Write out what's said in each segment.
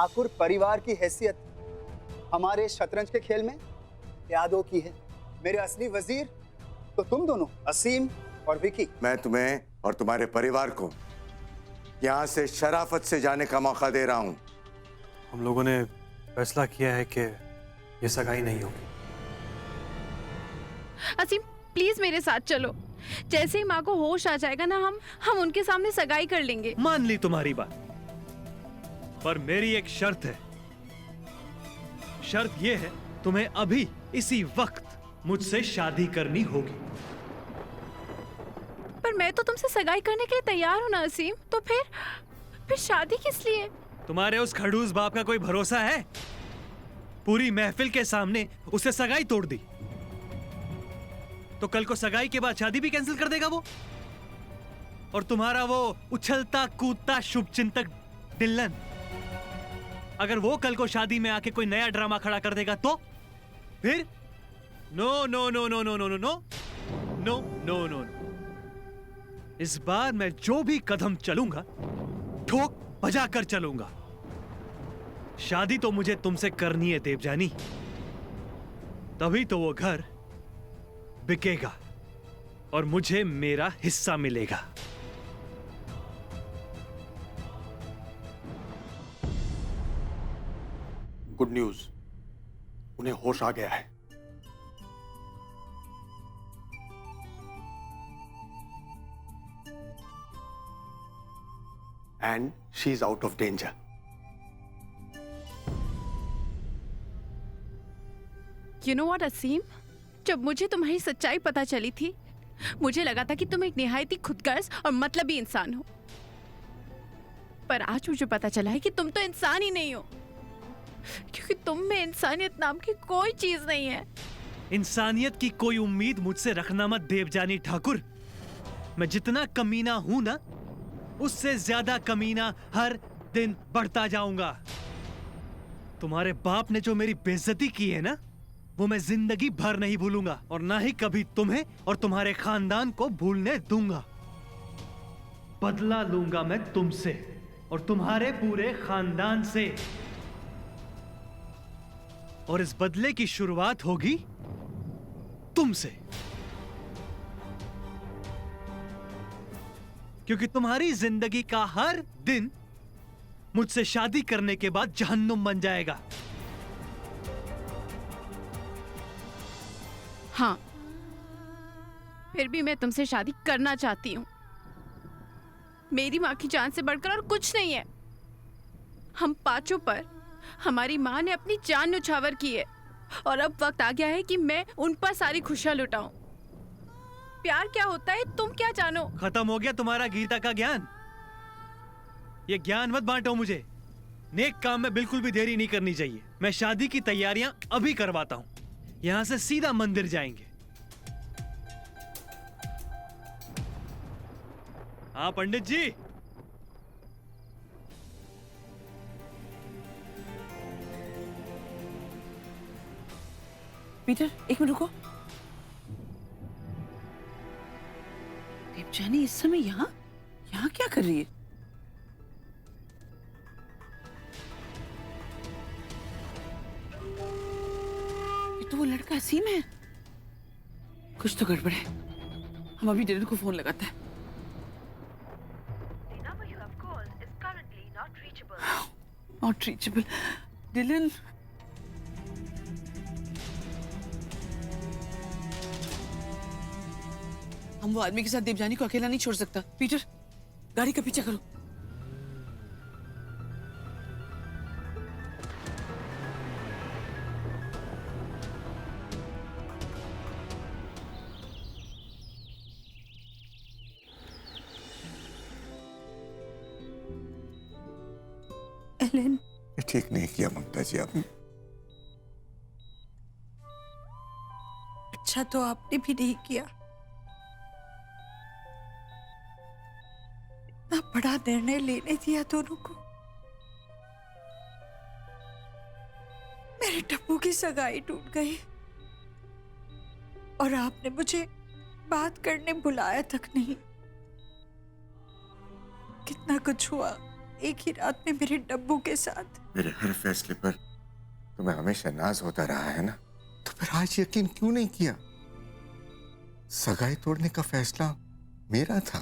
ठाकुर परिवार की हैसियत हमारे शतरंज के खेल में यादों की है। मेरे असली वजीर तो तुम दोनों, असीम और विकी। मैं तुम्हें और तुम्हारे परिवार को यहाँ से शराफत से जाने का मौका दे रहा हूँ। हम लोगों ने फैसला किया है कि ये सगाई नहीं होगी। असीम प्लीज मेरे साथ चलो। जैसे ही माँ को होश आ जाएगा ना, हम उनके सामने सगाई कर लेंगे। मान ली तुम्हारी बात, पर मेरी एक शर्त है। शर्त यह है, तुम्हें अभी इसी वक्त मुझसे शादी करनी होगी। पर मैं तो तुमसे सगाई करने के लिए तैयार हूँ ना असीम, तो फिर शादी किस लिए? तुम्हारे उस खड़ूस बाप का कोई भरोसा है? पूरी महफिल के सामने उसे सगाई तोड़ दी, तो कल को सगाई के बाद शादी भी कैंसिल कर देगा वो। और तुम्हारा वो उछलता कूदता शुभचिंतक डिल्लन, अगर वो कल को शादी में आके कोई नया ड्रामा खड़ा कर देगा तो फिर no no no no no no no no no no no. इस बार मैं जो भी कदम चलूंगा ठोक बजा कर चलूंगा। शादी तो मुझे तुमसे करनी है देवजानी, तभी तो वो घर बिकेगा और मुझे मेरा हिस्सा मिलेगा। गुड न्यूज, उन्हें होश आ गया है। And she is out of danger. You know what Asim, जब मुझे तुम्हारी सच्चाई पता चली थी, मुझे लगा था कि तुम एक निहायती खुदगर्ज और मतलबी इंसान हो। पर आज मुझे पता चला है कि तुम तो इंसान ही नहीं हो, क्योंकि तुम में इंसानियत नाम की कोई चीज नहीं है। इंसानियत की कोई उम्मीद मुझसे रखना मत देवजानी ठाकुर। मैं जितना कमीना हूं ना, उससे ज्यादा कमीना हर दिन बढ़ता जाऊंगा। तुम्हारे बाप ने जो मेरी बेइज्जती की है ना, वो मैं जिंदगी भर नहीं भूलूंगा, और ना ही कभी तुम्हें और तुम्हारे खानदान को भूलने दूंगा। बदला लूंगा मैं तुमसे और तुम्हारे पूरे खानदान से, और इस बदले की शुरुआत होगी तुमसे, क्योंकि तुम्हारी जिंदगी का हर दिन मुझसे शादी करने के बाद जहन्नुम बन जाएगा। हाँ, फिर भी मैं तुमसे शादी करना चाहती हूँ। मेरी माँ की जान से बढ़कर और कुछ नहीं है। हम पांचों पर हमारी माँ ने अपनी जान न्यौछावर की है, और अब वक्त आ गया है कि मैं उन पर सारी खुशियां लुटाऊं। प्यार क्या होता है तुम क्या जानो? खत्म हो गया तुम्हारा गीता का ज्ञान। ये ज्ञान मत बांटो मुझे। नेक काम में बिल्कुल भी देरी नहीं करनी चाहिए। मैं शादी की तैयारियां अभी करवाता हूं। यहां से सीधा मंदिर जाएंगे। हाँ पंडित जी। पीटर, एक मिनट रुको। देवजानी इस समय यहाँ क्या कर रही है? ये तो वो लड़का असीम है। कुछ तो गड़बड़ है। हम अभी डिलन को फोन लगाते हैं। Not reachable. डिलन, हम वो आदमी के साथ देवजानी को अकेला नहीं छोड़ सकता। पीटर, गाड़ी का पीछा करो। एलेन, ये ठीक नहीं किया ममता जी आपने। अच्छा तो आपने भी नहीं किया। इतना बड़ा निर्णय लेने दिया दोनों को। मेरे टप्पू की सगाई टूट गई और आपने मुझे बात करने बुलाया तक नहीं। कितना कुछ हुआ एक ही रात में मेरे डब्बू के साथ। मेरे हर फैसले पर तुम्हें हमेशा नाज होता रहा है ना, तो फिर आज यकीन क्यों नहीं किया? सगाई तोड़ने का फैसला मेरा था।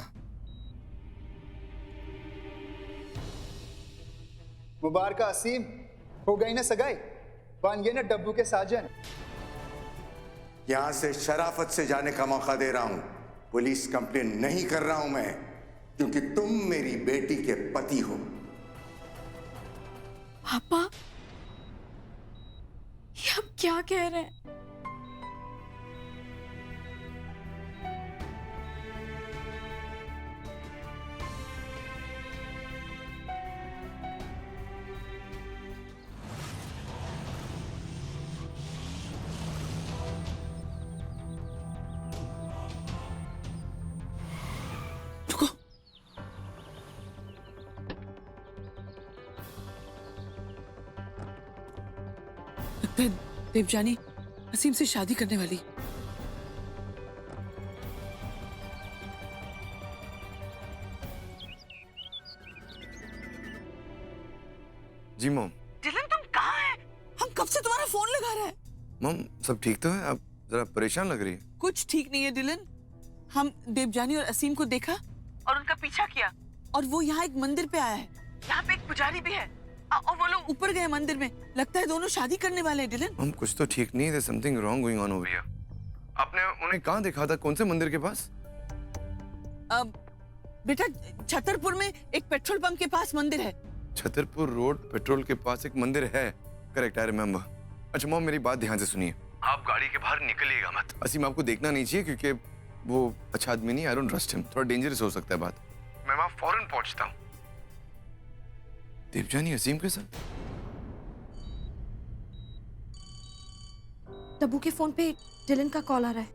मुबारक असीम, हो गई ना सगाई, बन गए ना डब्बू के साजन। यहां से शराफत से जाने का मौका दे रहा हूं। पुलिस कंप्लेन नहीं कर रहा हूं मैं, क्योंकि तुम मेरी बेटी के पति हो। पापा, ये आप क्या कह रहे हैं? रुको। लगता है देवजानी असीम से शादी करने वाली। जी मॉम। डिलन, तुम कहाँ है? हम कब से तुम्हारा फोन लगा रहे हैं। मॉम सब ठीक तो है? आप जरा परेशान लग रही है। कुछ ठीक नहीं है डिलन। हम देवजानी और असीम को देखा और उनका पीछा किया, और वो यहाँ एक मंदिर पे आया है। यहाँ पे एक पुजारी भी है, और वो लोग ऊपर गए मंदिर में। लगता है दोनों शादी करने वाले हैं डिलन। मॉम कुछ तो ठीक नहीं है, something wrong going on over here. आपने उन्हें कहाँ देखा था? कौन से मंदिर के पास? बेटा, छतरपुर में एक पेट्रोल पंप के पास मंदिर है। छतरपुर रोड पेट्रोल के पास एक मंदिर है, करेक्ट, आई रिमेम्बर। अच्छा मॉम, मेरी बात ध्यान से सुनिए। आप गाड़ी के बाहर निकलिएगा मत। असीम आपको देखना नहीं चाहिए, क्योंकि वो अच्छा आदमी नहीं। आई डोंट ट्रस्ट हिम, थोड़ा डेंजरस हो सकता है बात। मैं वहां फौरन पहुंचता हूँ। देवजानी असीम के साथ? डब्बू के फोन पे डिलन का कॉल आ रहा है।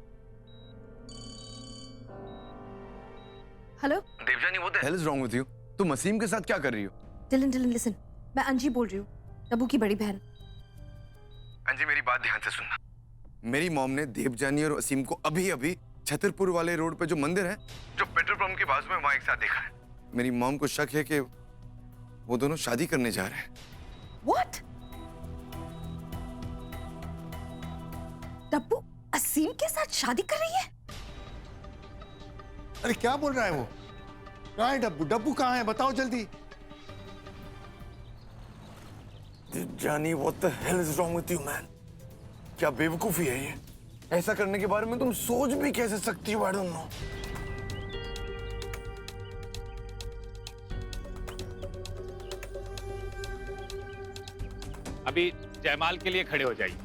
Hello Devjani, what the hell is wrong with you? तुम असीम के साथ क्या कर रही हो? डिलन, लिसन, मैं अंजी बोल रही हूँ, डब्बू की बड़ी बहन। अंजी मेरी बात ध्यान से सुनना। मेरी मॉम ने देवजानी और असीम को अभी अभी छतरपुर वाले रोड पे जो मंदिर है, जो पेट्रोल पंप के बाजू में, वहां एक साथ देखा है। मेरी मॉम को शक है कि वो दोनों शादी करने जा रहे हैं। What? डब्बू असीम के साथ शादी कर रही है? अरे क्या बोल रहा है वो? कहाँ है डब्बू? डब्बू कहाँ है? बताओ जल्दी। जानी, what the hell is wrong with you, man? क्या बेवकूफी है ये? ऐसा करने के बारे में तुम सोच भी कैसे सकती हो? I don't know. अभी जयमाल के लिए खड़े हो जाइए।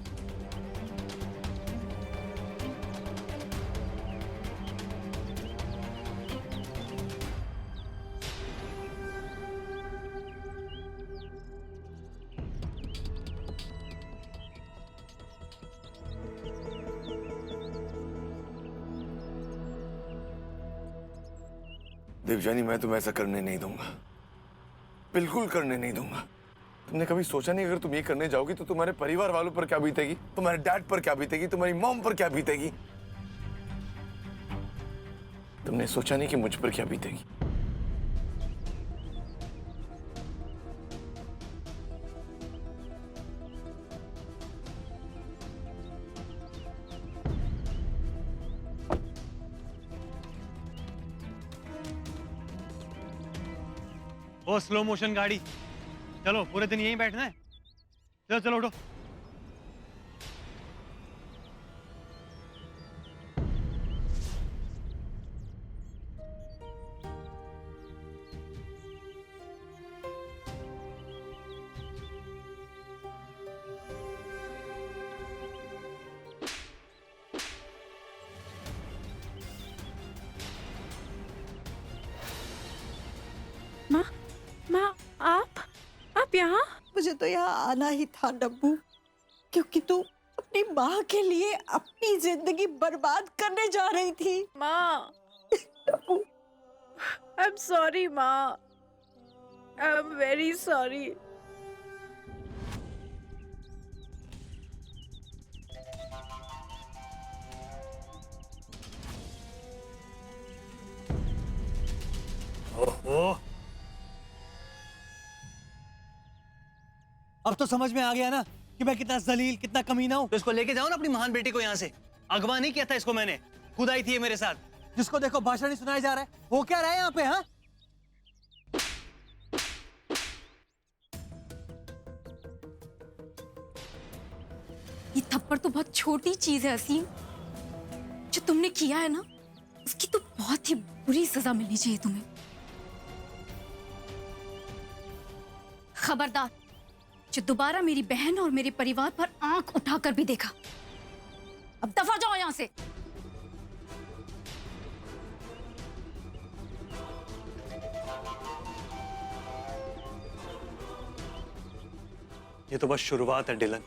देवजानी, मैं तुम्हें ऐसा करने नहीं दूंगा, बिल्कुल करने नहीं दूंगा। तुमने कभी सोचा नहीं अगर तुम ये करने जाओगी तो तुम्हारे परिवार वालों पर क्या बीतेगी, तुम्हारे डैड पर क्या बीतेगी, तुम्हारी मॉम पर क्या बीतेगी? तुमने सोचा नहीं कि मुझ पर क्या बीतेगी? वो स्लो मोशन गाड़ी, चलो पूरे दिन यहीं बैठना है। चलो चलो उठो। माँ, आप यहाँ? मुझे तो यहाँ आना ही था डब्बू, क्योंकि तू अपनी माँ के लिए अपनी जिंदगी बर्बाद करने जा रही थी। माँ, डब्बू, आई एम सॉरी माँ, आई एम वेरी सॉरी। ओहो, अब तो समझ में आ गया ना कि मैं कितना जलील, कितना कमीना हूँ। तो इसको लेके जाओ ना अपनी महान बेटी को यहाँ से। अगवा नहीं किया था इसको मैंने, खुद आई थी ये मेरे साथ। जिसको देखो भाषण ही सुनाया जा रहा है। हो क्या रहा है यहाँ पे? हाँ, ये थप्पड़ तो बहुत छोटी चीज है असीम। जो तुमने किया है ना, उसकी तो बहुत ही बुरी सजा मिलनी चाहिए तुम्हें। खबरदार, जो दोबारा मेरी बहन और मेरे परिवार पर आंख उठाकर भी देखा, अब दफा जाओ यहां से। ये तो बस शुरुआत है डिलन।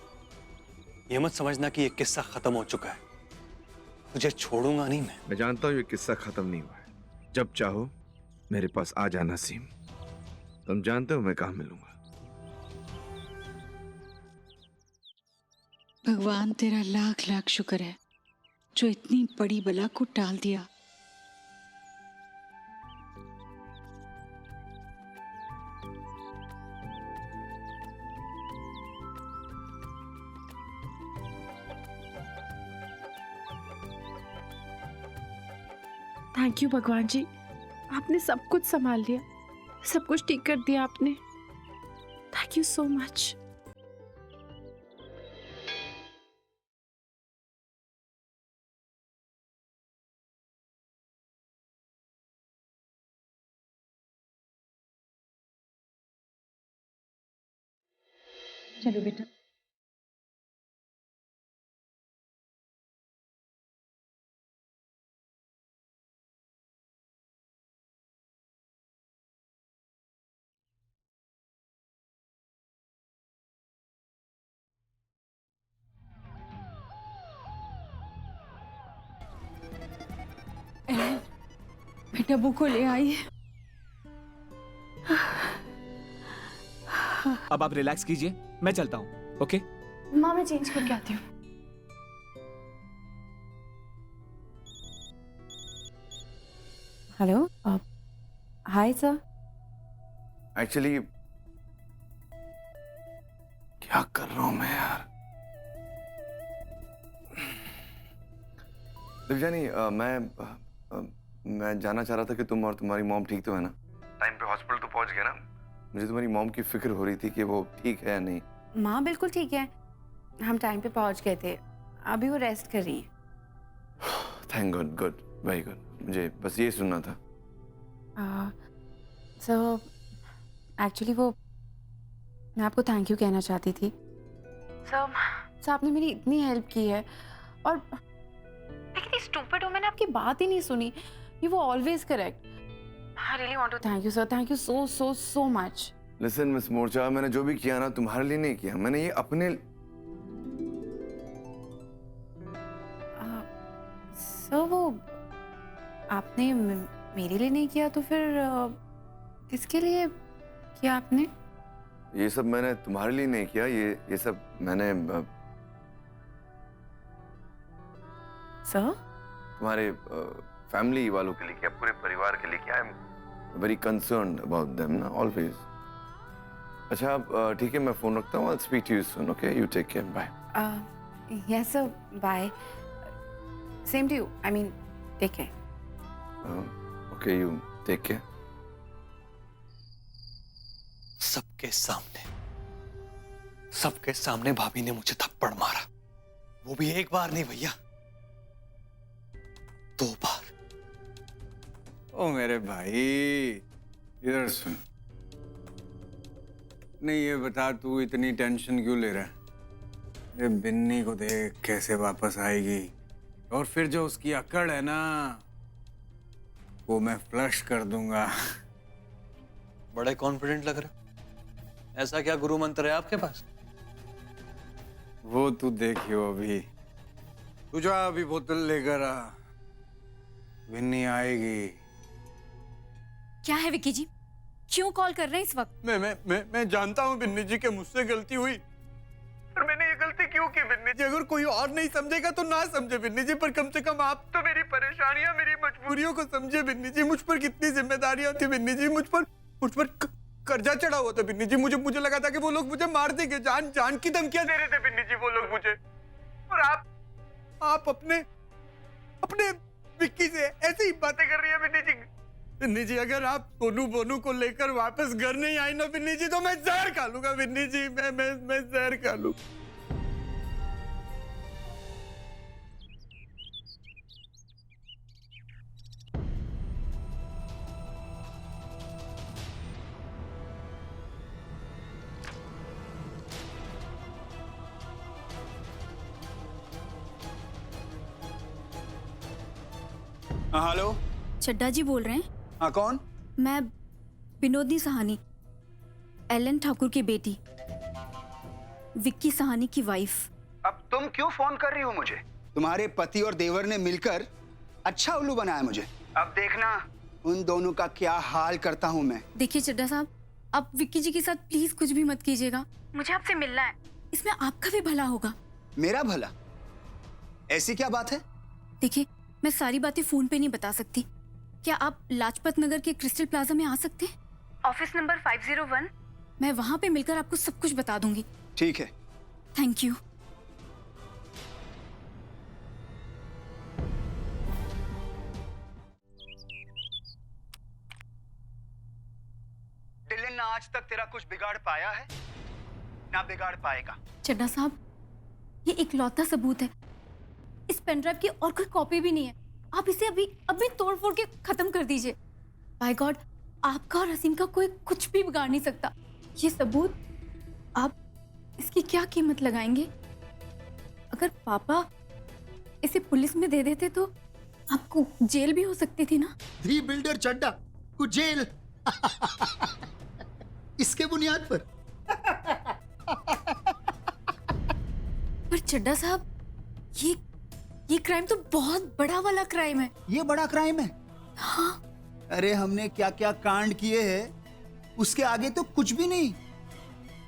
ये मत समझना कि ये किस्सा खत्म हो चुका है। तुझे छोड़ूंगा नहीं मैं। मैं जानता हूँ ये किस्सा खत्म नहीं हुआ है। जब चाहो मेरे पास आ जाना सीम। तुम जानते हो मैं कहाँ मिलूंगा। भगवान तेरा लाख लाख शुक्र है जो इतनी बड़ी बला को टाल दिया। थैंक यू भगवान जी, आपने सब कुछ संभाल लिया, सब कुछ ठीक कर दिया आपने। Thank you so much. चलो बेटा। बेटा डब्बू को ले आई। अब आप रिलैक्स कीजिए, मैं चलता हूँ। ओके माँ, मैं चेंज करके आती हूँ। Hello, hi sir. एक्चुअली क्या कर रहा हूं मैं यार? दिव्यानी, मैं जानना चाह रहा था कि तुम और तुम्हारी मॉम ठीक तो है ना? टाइम पे हॉस्पिटल तो पहुंच गए ना? मुझे तुम्हारी मॉम की फिक्र हो रही थी कि वो ठीक है या नहीं। माँ बिल्कुल ठीक है, हम टाइम पे पहुंच गए थे, अभी वो रेस्ट कर रही है। Thank God, good, very good. मुझे बस ये सुनना था। सो एक्चुअली वो मैं आपको थैंक यू कहना चाहती थी। सर आपने मेरी इतनी हेल्प की है, और लेकिन इस स्टूपिड वुमन ने आपकी बात ही नहीं सुनी। यू वो always correct. I really want to thank you sir, thank you so so so much. Listen miss Morcha, मैंने जो भी किया ना तुम्हारे लिए नहीं किया, मैंने ये अपने सर वो आपने मेरे लिए नहीं किया तो फिर किसके लिए किया आपने? ये सब मैंने तुम्हारे लिए नहीं किया, ये सब मैंने सर तुम्हारे फैमिली वालों के लिए किया, पूरे परिवार के लिए किया। I am very concerned about them ना, ऑलवेज। अच्छा ठीक है, मैं फोन रखता हूँ। I will speak to you soon, okay? You take care, bye. Yes sir, bye. Same to you, I mean take care. Okay, you take care. सबके सामने भाभी ने मुझे थप्पड़ मारा, वो भी एक बार नहीं भैया, 2 बार। ओ मेरे भाई, इधर सुन। नहीं ये बता, तू इतनी टेंशन क्यों ले रहा है? ये बिन्नी को देख कैसे वापस आएगी, और फिर जो उसकी अकड़ है ना, वो मैं फ्लश कर दूंगा। बड़े कॉन्फिडेंट लग रहे। ऐसा क्या गुरु मंत्र है आपके पास? वो तू देखियो अभी। तू जा अभी बोतल लेकर आ, बिन्नी आएगी। क्या है विकी जी, क्यों कॉल कर रहे हैं इस वक्त? मैं जानता हूँ बिन्नी जी के मुझसे गलती हुई, पर मैंने ये गलती क्यों की बिन्नी जी? अगर कोई और नहीं समझेगा तो ना समझे बिन्नी जी, पर कम से कम आप तो मेरी परेशानियां, मेरी मजबूरियों को समझे बिन्नी जी। मुझ पर कितनी जिम्मेदारियां थी बिन्नी जी, मुझ पर कर्जा चढ़ा हुआ था बिन्नी जी। मुझे लगा था कि वो लोग मुझे मार देंगे, जान की धमकियां दे रहे थे बिन्नी जी वो लोग मुझे। और आप अपने विक्की से ऐसी ही बातें कर रही है बिन्नी जी। बिन्नी जी, अगर आप सोनू बोनू को लेकर वापस घर नहीं आई ना बिन्नी जी, तो मैं जहर खा लूंगा बिन्नी जी। मैं जहर खा लूं। हेलो, चड्डा जी बोल रहे हैं? हाँ, कौन? मैं विनोदनी सहानी, एलन ठाकुर की बेटी, विक्की सहानी की वाइफ। अब तुम क्यों फोन कर रही हो मुझे? तुम्हारे पति और देवर ने मिलकर अच्छा उल्लू बनाया मुझे। अब देखना उन दोनों का क्या हाल करता हूँ मैं। देखिए चड्डा साहब, आप विक्की जी के साथ प्लीज कुछ भी मत कीजिएगा। मुझे आपसे मिलना है, इसमें आपका भी भला होगा। मेरा भला? ऐसी क्या बात है? देखिए, मैं सारी बातें फोन पे नहीं बता सकती। क्या आप लाजपत नगर के क्रिस्टल प्लाजा में आ सकते हैं? Office number 501। मैं वहां पे मिलकर आपको सब कुछ बता दूंगी। ठीक है। Thank you. डिलन ने आज तक तेरा कुछ बिगाड़ पाया है ना बिगाड़ पाएगा। चड्डा साहब, ये इकलौता सबूत है। इस पेनड्राइव की और कोई कॉपी भी नहीं है। आप इसे अभी तोड़ फोड़ के खत्म कर दीजिए। बाय गॉड, आपका और असीम का कोई कुछ भी बिगाड़ नहीं सकता। ये सबूत, आप इसकी क्या कीमत लगाएंगे? अगर पापा इसे पुलिस में दे देते तो आपको जेल भी हो सकती थी ना। दी बिल्डर चड्डा को जेल इसके बुनियाद पर। पर चड्डा साहब, ये क्राइम तो बहुत बड़ा वाला क्राइम है। ये बड़ा क्राइम है? हाँ। अरे हमने क्या क्या कांड किए हैं, उसके आगे तो कुछ भी नहीं।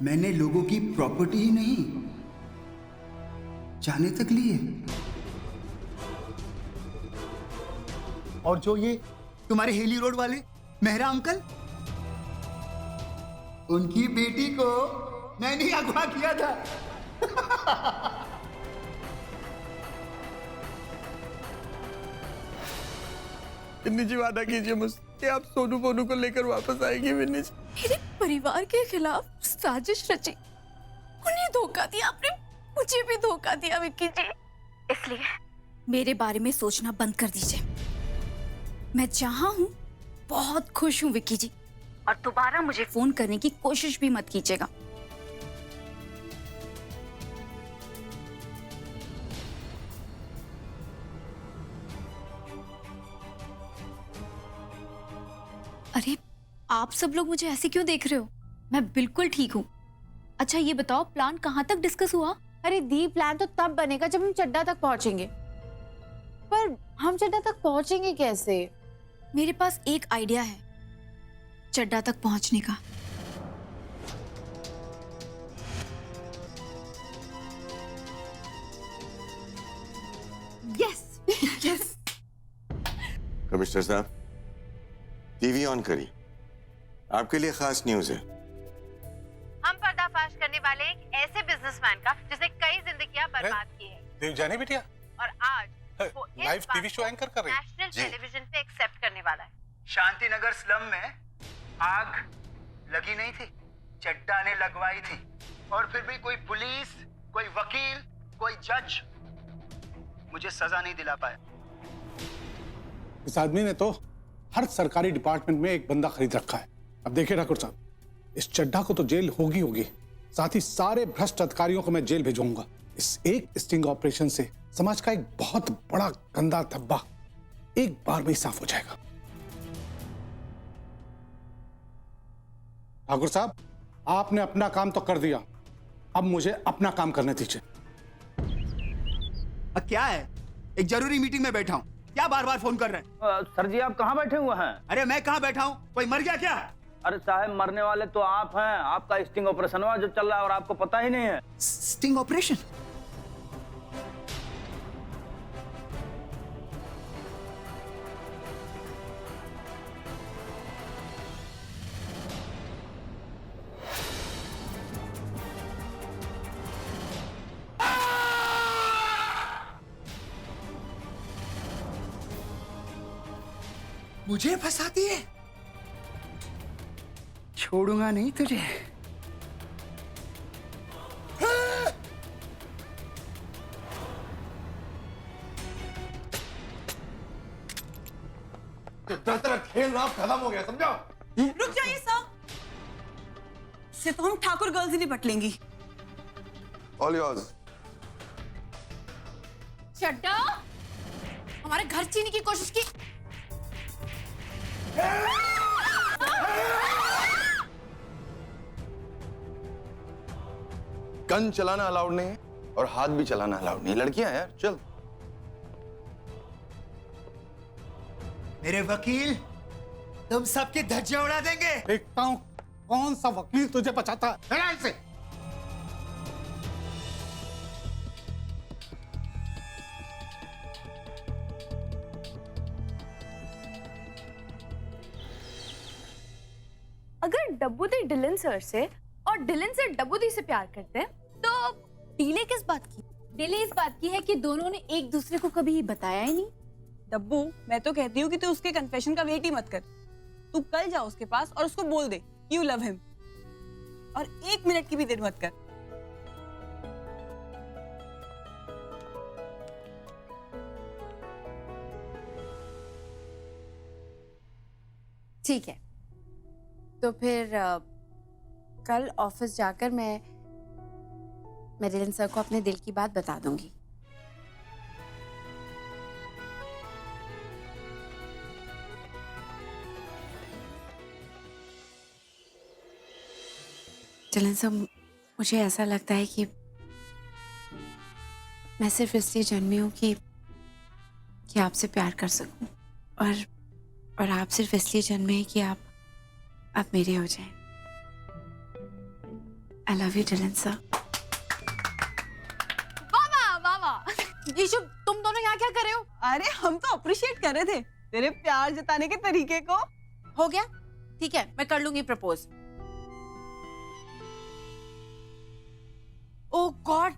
मैंने लोगों की प्रॉपर्टी ही नहीं, जाने तक लिए। और जो ये तुम्हारे हेली रोड वाले मेहरा अंकल, उनकी बेटी को मैंने अगवा किया था। बिन्नी जी, वादा कीजिए मुझसे कि आप सोनू बोनू को लेकर वापस आएंगी। बिन्नी जी, मेरे परिवार के खिलाफ साजिश रची, उन्हें धोखा दिया आपने, मुझे भी धोखा दिया विक्की जी। इसलिए मेरे बारे में सोचना बंद कर दीजिए। मैं जहां हूं बहुत खुश हूं विक्की जी, और दोबारा मुझे फोन करने की कोशिश भी मत कीजिएगा। अरे, आप सब लोग मुझे ऐसे क्यों देख रहे हो? मैं बिल्कुल ठीक हूँ। अच्छा ये बताओ, प्लान कहाँ तक डिस्कस हुआ? अरे दी, प्लान तो तब बनेगा जब हम चड्डा तक पहुंचेंगे। पर हम चड्डा तक पहुंचेंगे कैसे? मेरे पास एक आइडिया है चड्डा तक पहुंचने का। Yes yes. कमिश्नर साहब, टीवी ऑन करिए, आपके लिए खास न्यूज है। हम पर्दाफाश करने वाले एक ऐसे बिजनेसमैन का जिसने कई जिंदगियां बर्बाद की है। देवजानी बिटिया, और आज वो लाइव टीवी शो एंकर कर रही है। नेशनल टेलीविजन पे एक्सेप्ट करने वाला है। शांति नगर स्लम में आग लगी नहीं थी, चड्डा ने लगवाई थी। और फिर भी कोई पुलिस, कोई वकील, कोई जज मुझे सजा नहीं दिला पाया। इस आदमी ने तो हर सरकारी डिपार्टमेंट में एक बंदा खरीद रखा है। अब देखिए ठाकुर साहब, इस चड्डा को तो जेल होगी, साथ ही सारे भ्रष्ट अधिकारियों को मैं जेल भेजूंगा। इस एक स्टिंग ऑपरेशन से समाज का एक बहुत बड़ा गंदा धब्बा एक बार में ही साफ हो जाएगा। ठाकुर साहब, आपने अपना काम तो कर दिया, अब मुझे अपना काम करने दीजिए। क्या है? एक जरूरी मीटिंग में बैठा हूँ, क्या बार बार फोन कर रहे हैं? सर जी, आप कहाँ बैठे हुए हैं? अरे मैं कहाँ बैठा हूँ, कोई मर गया क्या? अरे साहब, मरने वाले तो आप हैं। आपका स्टिंग ऑपरेशन जो चल रहा है और आपको पता ही नहीं है। Sting operation? मुझे फंसाती है? छोड़ूंगा नहीं तुझे। तेरा खेल ना खत्म हो गया, समझा? रुक जाइए सर, से तो हम ठाकुर गर्ल्स ही निपट लेंगी। All yours. चड्डा हमारे घर छीनने की कोशिश की। गन चलाना अलाउड नहीं है और हाथ भी चलाना अलाउड नहीं। लड़कियां हैं यार, चल। मेरे वकील तुम सबके धज्जे उड़ा देंगे। देखता हूँ कौन सा वकील तुझे बचाता है। चला इसे। अगर डब्बू दी डिलन सर से और डिलन सर डब्बू दी से प्यार करते हैं तो डीले किस बात की? डीले इस बात की है कि दोनों ने एक दूसरे को कभी बताया ही नहीं। डब्बू, मैं तो कहती हूँ कि तू उसके कन्फेशन का वेट ही मत कर। तू कल जा उसके पास और उसको बोल दे यू लव हिम, और 1 मिनट की भी देर मत कर। ठीक है, तो फिर कल ऑफिस जाकर मैं डिलन सर को अपने दिल की बात बता दूंगी। डिलन सर, मुझे ऐसा लगता है कि मैं सिर्फ इसलिए जन्मी हूँ कि आपसे प्यार कर सकूं, और आप सिर्फ इसलिए जन्मे हैं कि आप मेरे हो जाएं। I love you, Dylan sir. यीशु, तुम दोनों यहाँ क्या कर रहे हो? अरे हम तो अप्रिशिएट कर रहे थे तेरे प्यार जताने के तरीके को। हो गया, ठीक है, मैं कर लूंगी प्रपोज। ओह गॉड,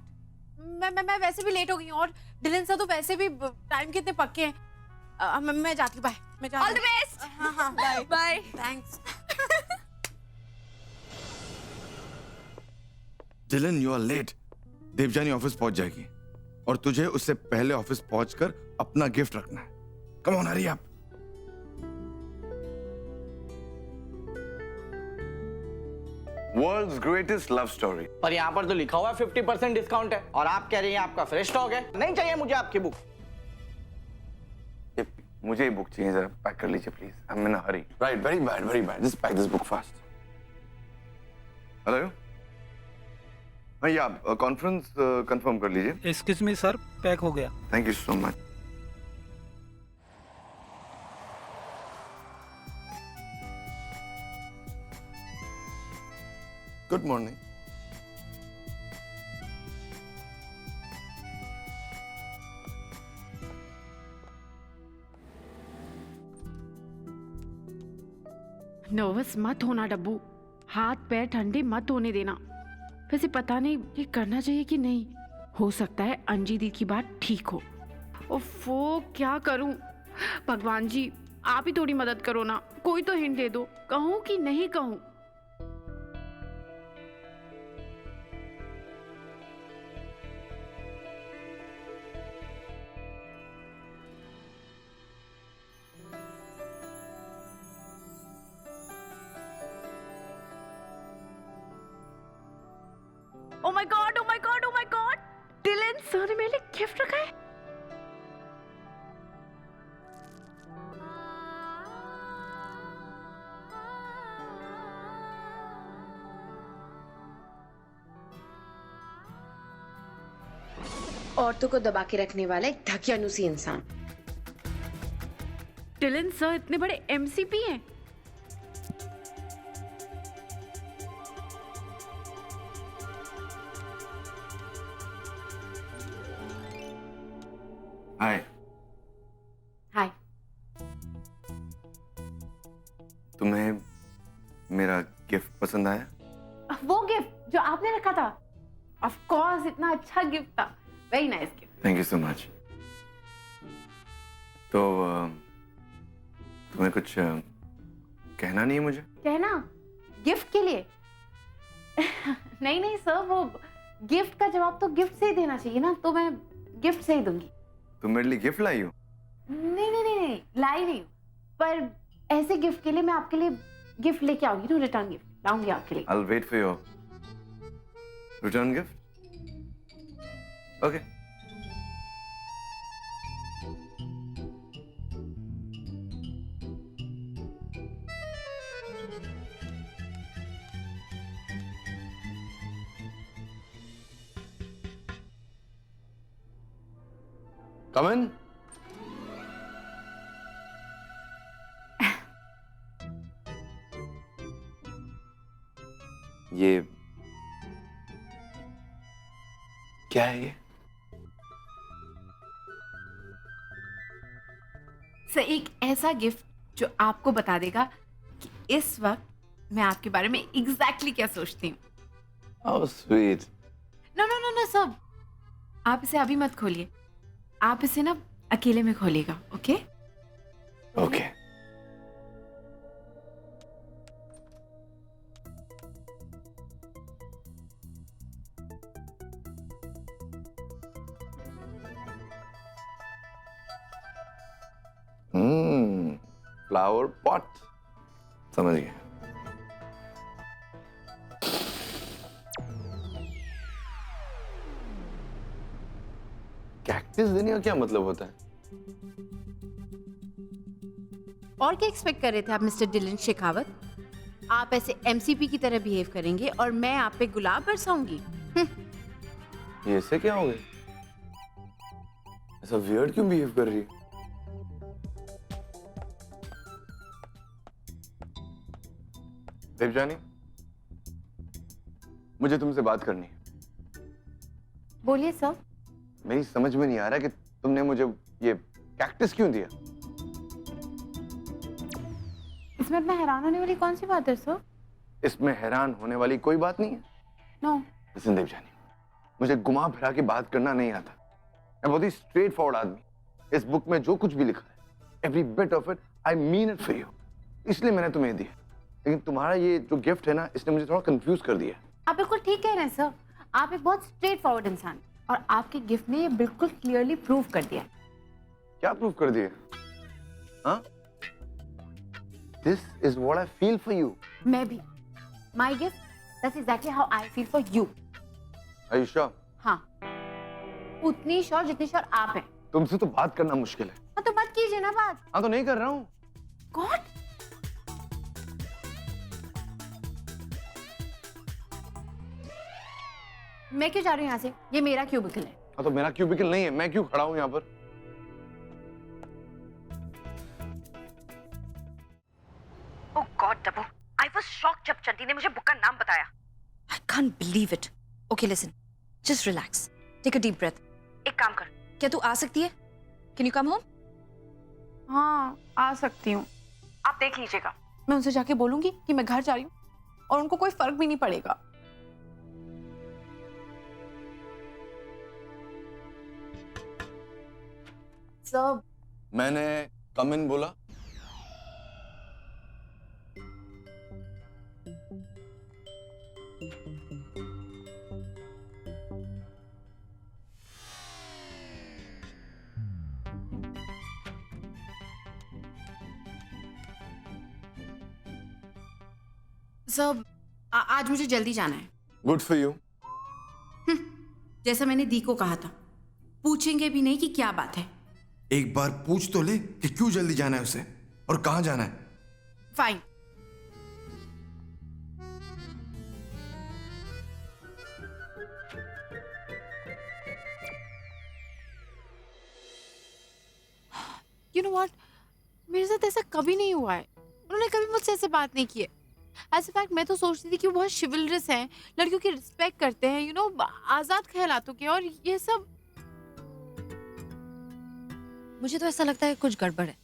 मैं वैसे भी लेट हो गई हूँ, और डिलन सर तो वैसे भी टाइम के इतने पक्के हैं। मैं जाती हूँ, बाय। मैं जाती हूँ। All the best. हाँ, bye bye. Thanks. Dylan, you are late. Devjani office पहुंच जाएगी और तुझे उससे पहले ऑफिस पहुंचकर अपना गिफ्ट रखना है। Come on, hurry up. World's greatest love story. पर यहाँ पर तो लिखा हुआ है 50% डिस्काउंट है, और आप कह रही हैं आपका फ्रेश स्टॉक है। नहीं चाहिए मुझे आपकी बुक। मुझे ये बुक चाहिए, जरा पैक कर लीजिए please. I am in a Hari. Right, very bad. Just pack this book fast. Hello, भैया आप कॉन्फ्रेंस कंफर्म कर लीजिए। एक्सक्यूज मी सर, पैक हो गया। Thank you so much. Good morning. Nervous मत होना डब्बू, हाथ पैर ठंडे मत होने देना। वैसे पता नहीं ये करना चाहिए कि नहीं, हो सकता है अंजी दी की बात ठीक हो। ओफो, क्या करूं? भगवान जी, आप ही थोड़ी मदद करो ना, कोई तो हिंट दे दो, कहूं कि नहीं कहूं? Oh my God, oh my God, oh my God! Dylan sir ने मेरे लिए गिफ्ट रखा है। औरतों को दबा के रखने वाला एक धकियानुसी इंसान। डिलन सर इतने बड़े एमसीपी हैं। हाय। हाय। तुम्हें मेरा गिफ्ट पसंद आया? वो गिफ्ट जो आपने रखा था, ऑफ कोर्स इतना अच्छा गिफ्ट था। Very nice gift. Thank you so much. तो तुम्हें कुछ कहना नहीं है मुझे? कहना? गिफ्ट के लिए? नहीं नहीं सर, वो गिफ्ट का जवाब तो गिफ्ट से ही देना चाहिए ना, तो मैं गिफ्ट से ही दूंगी। तुम मेरे लिए गिफ्ट लाई हो? नहीं नहीं नहीं नहीं, लाई नहीं हूँ, पर ऐसे गिफ्ट के लिए मैं आपके लिए गिफ्ट लेके आऊंगी ना, रिटर्न गिफ्ट लाऊंगी आपके लिए। I'll wait for your return gift. Okay. Come in. ये क्या है ये? सर, एक ऐसा गिफ्ट जो आपको बता देगा कि इस वक्त मैं आपके बारे में एग्जैक्टली क्या सोचती हूँ। Oh, sweet. No no no no sir, आप इसे अभी मत खोलिए, आप इसे ना अकेले में खोलिएगा। Okay okay. फ्लावर पॉट, समझ गया। कैक्टस देने का क्या मतलब होता है? और क्या एक्सपेक्ट कर रहे थे आप मिस्टर डिलन शेखावत? आप ऐसे एमसीपी की तरह बिहेव करेंगे और मैं आप पे गुलाब बरसाऊंगी? ये ऐसे क्या हो गया? ऐसा वियर्ड क्यों बिहेव कर रही है? देवजानी, मुझे तुमसे बात करनी है। बोलिए सर। मेरी समझ में नहीं आ रहा कि तुमने मुझे ये कैक्टस क्यों दिया? इसमें इतना हैरान होने वाली कौन सी बात है सर? इसमें हैरान होने वाली कोई बात नहीं है। नो। लिसन देवजानी, मुझे घुमा फिरा के बात करना नहीं आता। मैं बहुत ही स्ट्रेट फॉरवर्ड आदमी। इस बुक में जो कुछ भी लिखा है, every bit of it I mean it for you, इसलिए मैंने तुम्हें दिया। लेकिन तुम्हारा ये जो गिफ्ट है ना, इसने मुझे थोड़ा कंफ्यूज कर दिया। आप बिल्कुल ठीक कह रहे हैं सर, आप एक बहुत स्ट्रेट फॉरवर्ड इंसान, और आपके गिफ्ट ने ये बिल्कुल क्लियरली प्रूव कर दिया। क्या प्रूव कर दिया? हाँ? This is what I feel for you. मैं भी। My gift, that's exactly how I feel for you. Are you sure? हाँ, उतनी श्योर जितनी श्योर आप हैं। तुमसे तो बात करना मुश्किल है। हाँ तो मत कीजिए ना बात। हाँ तो नहीं कर रहा हूँ। God? मैं क्यों जा रही हूँ यहाँ से? ये मेरा क्यूबिकल है। हाँ तो मेरा क्यूबिकल नहीं है, मैं क्यों खड़ा हूँ यहाँ पर? Oh God, Dabu, I was shocked जब चंडी ने मुझे बुक का नाम बताया। I can't believe it. Okay, listen, just relax, take a deep breath. एक काम कर, क्या तू आ सकती है? Can you come home? हाँ, आ सकती हूँ। आप देख लीजिएगा। मैं उनसे जाके बोलूंगी कि मैं घर जा रही हूँ, और उनको कोई फर्क भी नहीं पड़ेगा। सब मैंने कम इन बोला। सब आज मुझे जल्दी जाना है। Good for you. जैसा मैंने दी को कहा था, पूछेंगे भी नहीं कि क्या बात है। एक बार पूछ तो ले कि क्यों जल्दी जाना है उसे और कहां जाना है। फाइन। You know what? मेरे साथ ऐसा कभी नहीं हुआ है। उन्होंने कभी मुझसे ऐसे बात नहीं की है। As a fact, मैं तो सोचती थी कि वो बहुत शिवलरस हैं, लड़कियों की रिस्पेक्ट करते हैं, आजाद ख्यालातों के, और ये सब। मुझे तो ऐसा लगता है कुछ गड़बड़ है।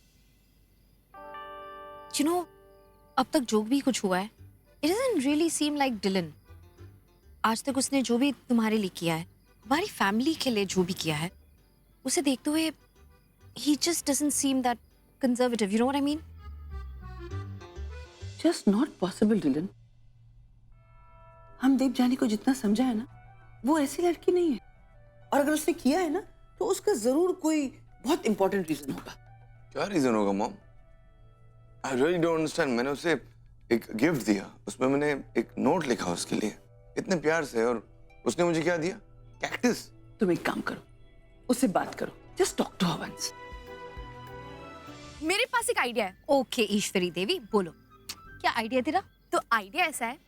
अब तक जो भी कुछ हुआ है, it doesn't really seem like Dylan. आज तक उसने जो भी तुम्हारे लिए किया है, हमारी फैमिली के लिए जो भी किया है, उसे देखते हुए he just doesn't seem that conservative. You know what I mean? Just not possible Dylan. हम देवजानी को जितना समझा है ना, वो ऐसी लड़की नहीं है, और अगर उसने किया है ना तो उसका जरूर कोई बहुत इंपॉर्टेंट रीजन होगा। क्या रीजन होगा mom? I really don't understand. मैंने उसे एक गिफ्ट दिया, उसमें मैंने एक नोट लिखा उसके लिए इतने प्यार से, और उसने मुझे क्या दिया? कैक्टस। तुम एक काम करो, उससे बात करो, just talk to her once. मेरे पास एक आइडिया है। ओके ईश्वरी देवी, बोलो क्या आइडिया तेरा? तो आइडिया ऐसा है,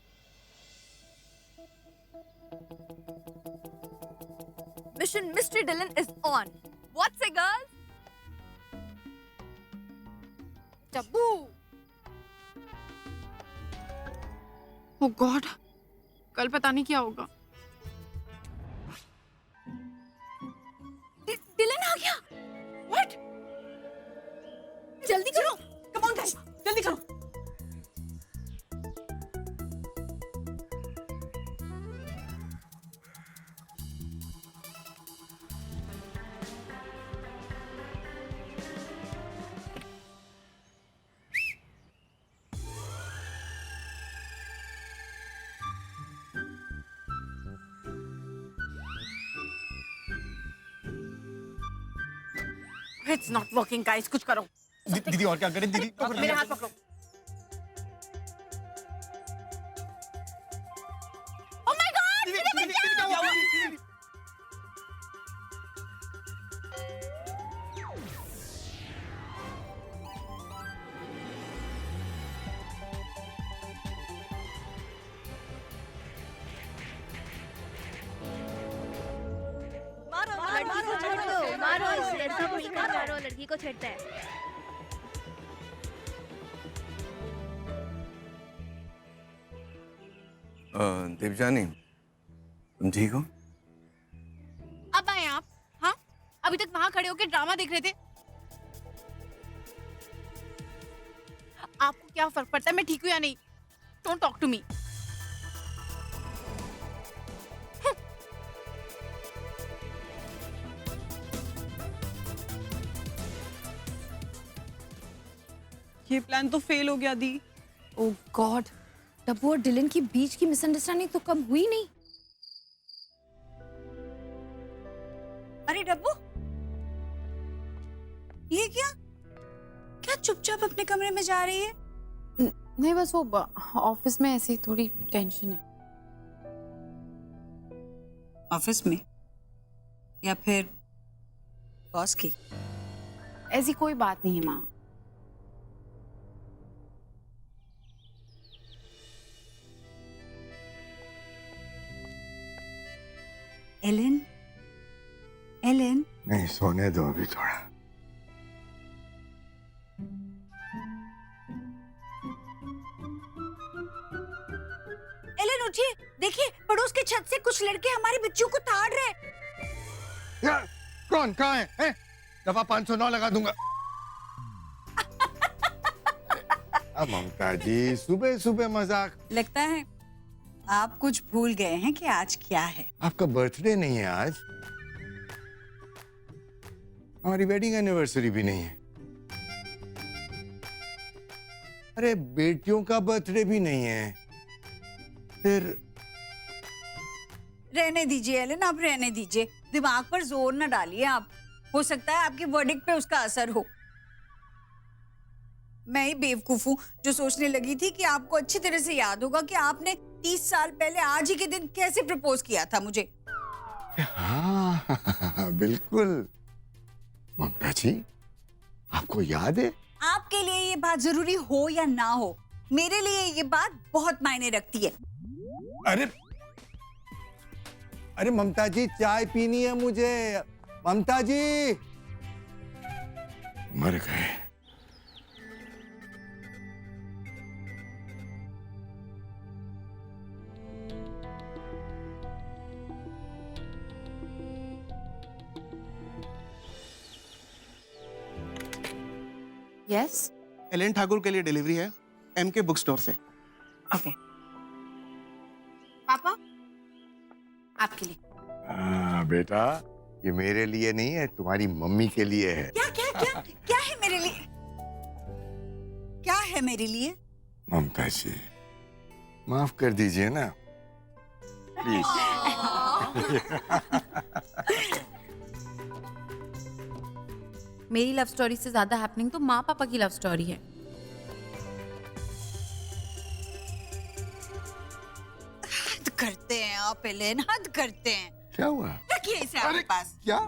mission mystery Dylan is on. What's it girls? Dabbu. Oh God, कल पता नहीं क्या होगा। डिलन आ गया। व्हाट? जल्दी करो, कम ऑन गाइस, जल्दी करो। It's not working, guys. कुछ करो। दीदी और क्या करें दीदी? मेरे हाथ पकड़ो। Oh my God! दीदी क्या हुआ? मारो इस लड़की को, इसका मारो, लड़की को छेड़ता है। देवजानी, तुम ठीक हो? अब आए आप? हाँ, अभी तक वहां खड़े होकर ड्रामा देख रहे थे। आपको क्या फर्क पड़ता है मैं ठीक हूँ या नहीं? Don't talk to me. ये प्लान तो फेल हो गया दी। ओह गॉड, डब्बू और डिलन की बीच की मिसअंडरस्टैंडिंग तो कम हुई नहीं। अरे डब्बू, ये क्या क्या चुपचाप अपने कमरे में जा रही है? नहीं, बस वो ऑफिस में ऐसी थोड़ी टेंशन है। ऑफिस में या फिर बॉस की? ऐसी कोई बात नहीं है माँ। एलन, एलन, नहीं, सोने दो अभी थोड़ा। एलन उठिए, देखिए पड़ोस के छत से कुछ लड़के हमारे बच्चों को ताड़ रहे। यार, कौन कहाँ है? दफा 509 लगा दूंगा। अब ममता जी, सुबह सुबह मजाक। लगता है आप कुछ भूल गए हैं कि आज क्या है। आपका बर्थडे नहीं है आज, हमारी वेडिंग एनिवर्सरी भी नहीं है, अरे बेटियों का बर्थडे भी नहीं है। फिर रहने दीजिए एलन, आप रहने दीजिए, दिमाग पर जोर न डालिए आप। हो सकता है आपके वर्डिक्ट पे उसका असर हो। मैं ही बेवकूफ हूँ जो सोचने लगी थी कि आपको अच्छी तरह से याद होगा कि आपने 30 साल पहले आज ही के दिन कैसे प्रपोज किया था मुझे। हाँ, बिल्कुल ममता जी, आपको याद है? आपके लिए ये बात जरूरी हो या ना हो, मेरे लिए ये बात बहुत मायने रखती है। अरे अरे ममता जी, चाय पीनी है मुझे। ममता जी, मर गए। यस, एलेन ठाकुर के लिए डिलीवरी है, एमके बुक स्टोर से। ओके। पापा, आपके लिए। बेटा, ये मेरे लिए नहीं है, तुम्हारी मम्मी के लिए है। क्या क्या क्या क्या है मेरे लिए? क्या है मेरे लिए? ममता जी माफ कर दीजिए ना प्लीज। मेरी लव स्टोरी से ज्यादा हैपनिंग तो माँ पापा की लव स्टोरी है। हद करते हैं आप एलेन, हद करते हैं। क्या हुआ? रखिए इसे आपके पास। क्या?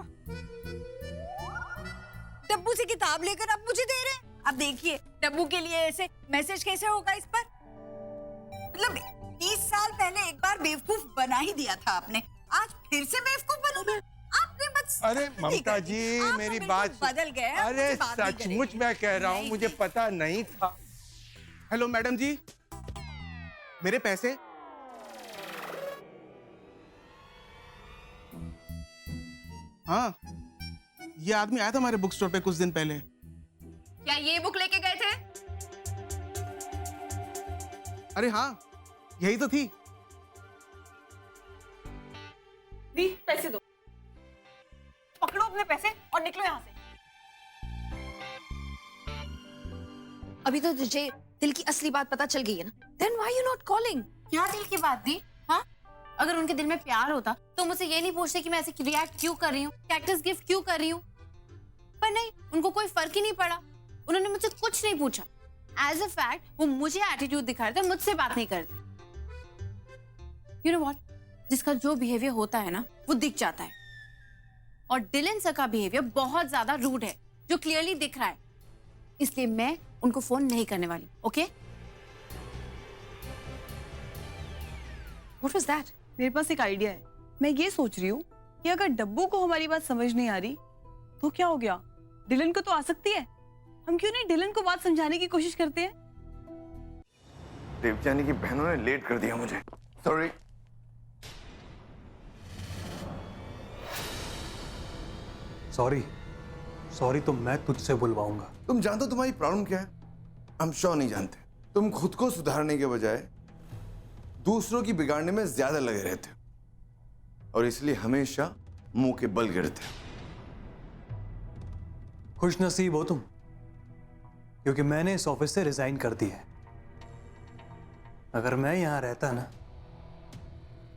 डब्बू से किताब लेकर आप मुझे दे रहे हैं। अब देखिए डब्बू के लिए ऐसे मैसेज कैसे होगा इस पर? मतलब 30 साल पहले एक बार बेवकूफ बना ही दिया था आपने, आज फिर से बेवकूफ बनोगे? आपने बस अरे ममता जी मेरी बात बदल गए। अरे सचमुच मैं कह रहा हूँ, मुझे पता नहीं था। हेलो मैडम जी, मेरे पैसे? हाँ, ये आदमी आया था हमारे बुक स्टोर पे कुछ दिन पहले। क्या ये बुक लेके गए थे? अरे हाँ, यही तो थी। दी पैसे दो, पकड़ो अपने पैसे और निकलो यहाँ से। अभी तो तुझे दिल की असली बात पता चल गई है ना? Then why you not calling? क्या दिल की बात दी? हाँ, अगर उनके दिल में प्यार होता तो मुझसे ये नहीं पूछते कि मैं ऐसे रिएक्ट क्यों कर रही हूँ, कैक्टस गिफ्ट क्यों कर रही हूँ। पर नहीं, उनको कोई फर्क ही नहीं पड़ा, उन्होंने मुझसे कुछ नहीं पूछा। एज अ फैक्ट वो मुझे एटीट्यूड दिखा रहे थे, मुझसे बात नहीं करते। यू नो व्हाट, जिसका जो बिहेवियर होता है ना वो दिख जाता है, और डिलन सर का बिहेवियर बहुत ज्यादा रूड है जो क्लियरली दिख रहा है, इसलिए मैं उनको फोन नहीं करने वाली। ओके? What was that? मेरे पास एक आइडिया है। मैं ये सोच रही हूँ कि अगर डब्बू को हमारी बात समझ नहीं आ रही तो क्या हो गया, डिलन को तो आ सकती है। हम क्यों नहीं डिलन को बात समझाने की कोशिश करते हैं? देवजानी की बहनों ने लेट कर दिया मुझे, सॉरी। सॉरी तो मैं तुझसे बुलवाऊंगा। तुम जानते हो तुम्हारी प्रॉब्लम क्या है? हम श्योर नहीं जानते। तुम खुद को सुधारने के बजाय दूसरों की बिगाड़ने में ज्यादा लगे रहते हो, और इसलिए हमेशा मुंह के बल गिरते हो। खुश नसीब हो तुम, क्योंकि मैंने इस ऑफिस से रिजाइन कर दी है। अगर मैं यहां रहता ना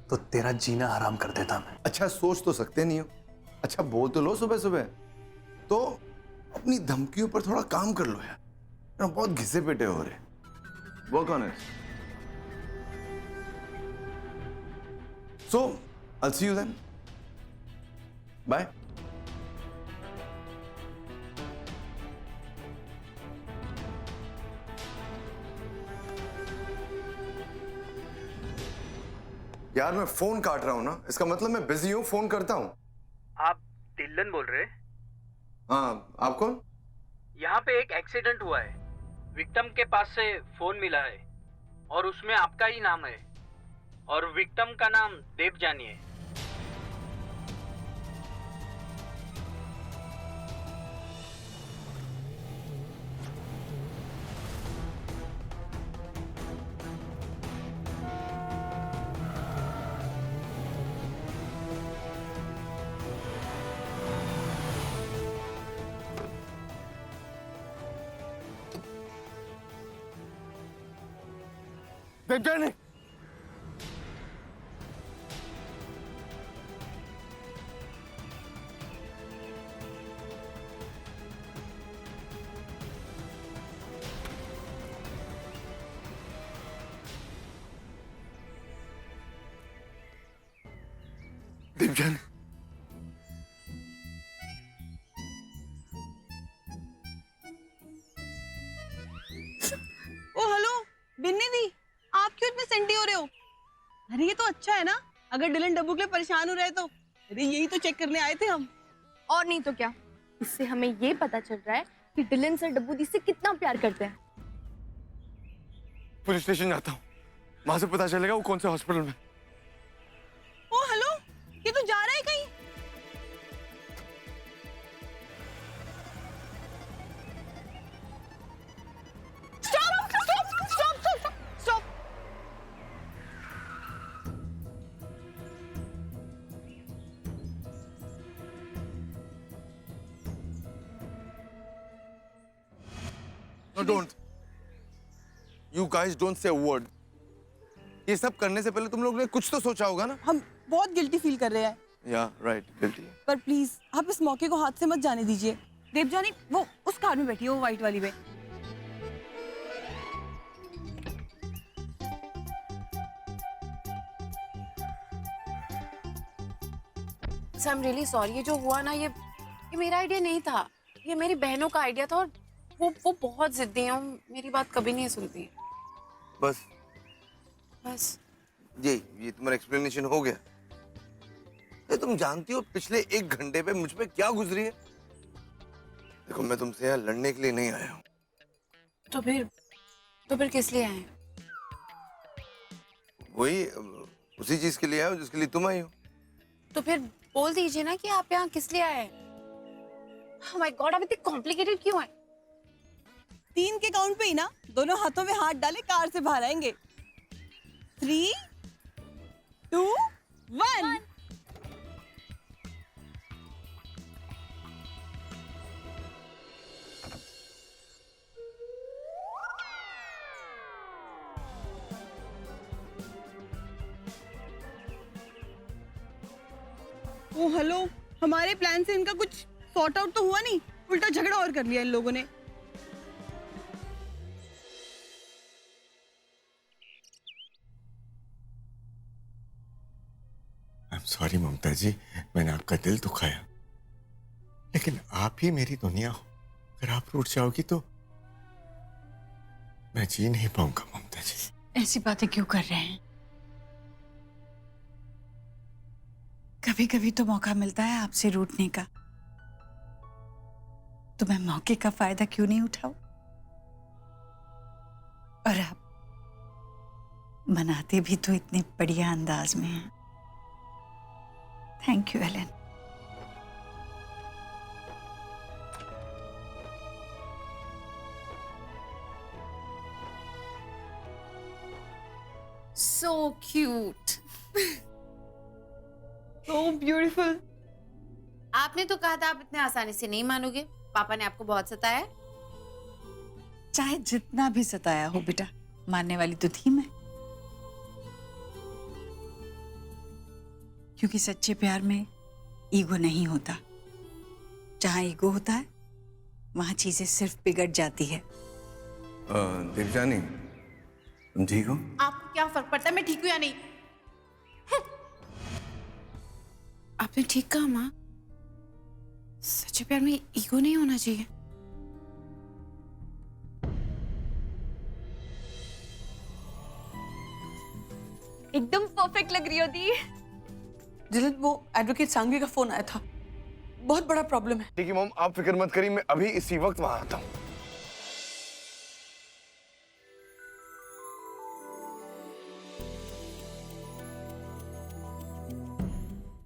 तो तेरा जीना हराम कर देता मैं। अच्छा सोच तो सकते नहीं हो, अच्छा बोल तो लो सुबह सुबह। तो अपनी धमकियों पर थोड़ा काम कर लो यार, बहुत घिसे पिटे हो रहे। Work on it. So I'll see you then. Bye. यार मैं फोन काट रहा हूं ना, इसका मतलब मैं बिजी हूं, फोन करता हूं। आप डिलन बोल रहे? हाँ, आप कौन? यहाँ पे एक एक्सीडेंट हुआ है, विक्टिम के पास से फोन मिला है और उसमें आपका ही नाम है, और विक्टिम का नाम देवजानी है। देवजानी, देवजानी, ओ हेलो बिन्नी दी, आप क्यों इतने सेंटी हो रहे हो? अरे ये तो अच्छा है ना, अगर डिलन डब्बू के लिए परेशान हो रहे तो। अरे यही तो चेक करने आए थे हम। और नहीं तो क्या, इससे हमें ये पता चल रहा है कि डिलन सर डब्बू दी से कितना प्यार करते हैं। पुलिस स्टेशन जाता हूँ, वहां से पता चलेगा वो कौन से हॉस्पिटल में। ओ हेलो, ये तो जा रहा है कहीं। Stop stop stop stop stop. No, don't. You guys don't say a word. ये सब करने से पहले तुम लोग ने कुछ तो सोचा होगा ना? हम बहुत गिल्टी फील कर रहे हैं। Yeah, right, guilty. पर प्लीज आप इस मौके को हाथ से मत जाने दीजिए। देवजानी वो उस कार में बैठी है, वो व्हाइट वाली में। Sir I am really sorry, ये जो हुआ ना, ये मेरा आइडिया नहीं था, ये मेरी बहनों का आइडिया था। और वो बहुत जिद्दी हैं, मेरी बात कभी नहीं सुनती। बस ये तुम्हारा एक्सप्लेनेशन हो गया? ये तुम जानती हो पिछले 1 घंटे पे मुझ पे क्या गुजरी है? देखो मैं तुमसे यहाँ लड़ने के लिए नहीं आया हूँ। तो फिर किस लिए आए हैं? वही उसी चीज के लिए आया हूँ जिसके लिए तुम आई हो। तो फिर बोल दीजिए ना कि आप यहाँ किस लिए आए हैं। Oh my God, आप इतने कॉम्प्लिकेटेड क्यों हैं? 3 के काउंट पे ही ना, दोनों हाथों में हाथ डाले कार से बाहर आएंगे। 3, 2, 1। ओ हेलो, हमारे प्लान से इनका कुछ सॉर्ट आउट तो हुआ नहीं, उल्टा झगड़ा और कर लिया इन लोगों ने। I'm sorry ममता जी, मैंने आपका दिल दुखाया, लेकिन आप ही मेरी दुनिया हो। अगर आप रूठ जाओगी तो मैं जी नहीं पाऊंगा ममता जी। ऐसी बातें क्यों कर रहे हैं? कभी कभी तो मौका मिलता है आपसे रूठने का, तो मैं मौके का फायदा क्यों नहीं उठाऊं? और आप मनाते भी तो इतने बढ़िया अंदाज में हैं। Thank you Alan. So cute. So beautiful. आपने तो कहा था आप इतने आसानी से नहीं मानोगे। पापा ने आपको बहुत सताया। चाहे जितना भी सताया हो बेटा, मानने वाली तो थी मैं। क्योंकि सच्चे प्यार में ईगो नहीं होता। जहां ईगो होता है वहां चीजें सिर्फ बिगड़ जाती है। देवजानी, तुम ठीक हो? आपको क्या फर्क पड़ता है मैं ठीक हूं या नहीं? आपने ठीक कहा माँ, सच्चे प्यार में ईगो नहीं होना चाहिए। एकदम परफेक्ट लग रही हो दी। जिलन, वो एडवोकेट सांघवी का फोन आया था, बहुत बड़ा प्रॉब्लम है। ठीक है मॉम, आप फिक्र मत करिए, मैं अभी इसी वक्त वहां आता हूँ।